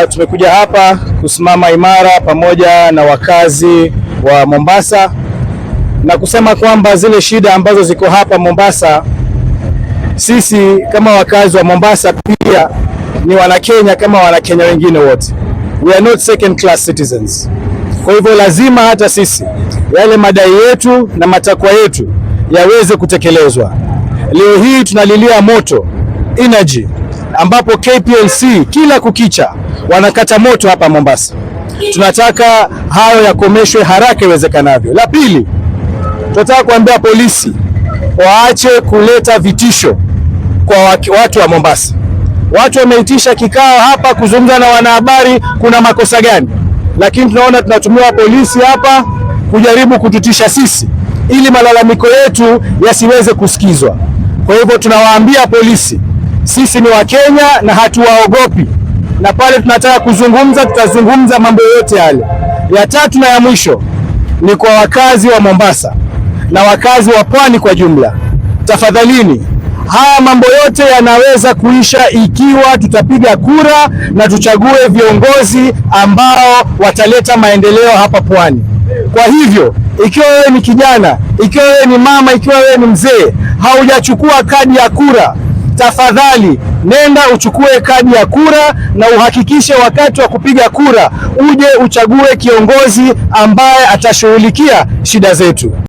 Tumekuja hapa kusimama imara pamoja na wakazi wa Mombasa na kusema kwamba zile shida ambazo ziko hapa Mombasa, sisi kama wakazi wa Mombasa pia ni Wanakenya kama Wanakenya wengine wote. We are not second class citizens. Kwa hivyo lazima hata sisi yale madai yetu na matakwa yetu yaweze kutekelezwa. Leo hii tunalilia moto energy, ambapo KPLC kila kukicha wanakata moto hapa Mombasa. Tunataka hayo yakomeshwe haraka iwezekanavyo. La pili, tunataka kuambia polisi waache kuleta vitisho kwa watu wa Mombasa. Watu wameitisha kikao hapa kuzungumza na wanahabari, kuna makosa gani? Lakini tunaona tunatumia polisi hapa kujaribu kututisha sisi ili malalamiko yetu yasiweze kusikizwa. Kwa hivyo tunawaambia polisi, sisi ni Wakenya na hatuwaogopi, na pale tunataka kuzungumza tutazungumza mambo yote yale. Ya tatu na ya mwisho ni kwa wakazi wa Mombasa na wakazi wa pwani kwa jumla. Tafadhalini, haya mambo yote yanaweza kuisha ikiwa tutapiga kura na tuchague viongozi ambao wataleta maendeleo hapa pwani. Kwa hivyo, ikiwa wewe ni kijana, ikiwa wewe ni mama, ikiwa wewe ni mzee, haujachukua kadi ya kura, tafadhali nenda uchukue kadi ya kura na uhakikishe wakati wa kupiga kura uje uchague kiongozi ambaye atashughulikia shida zetu.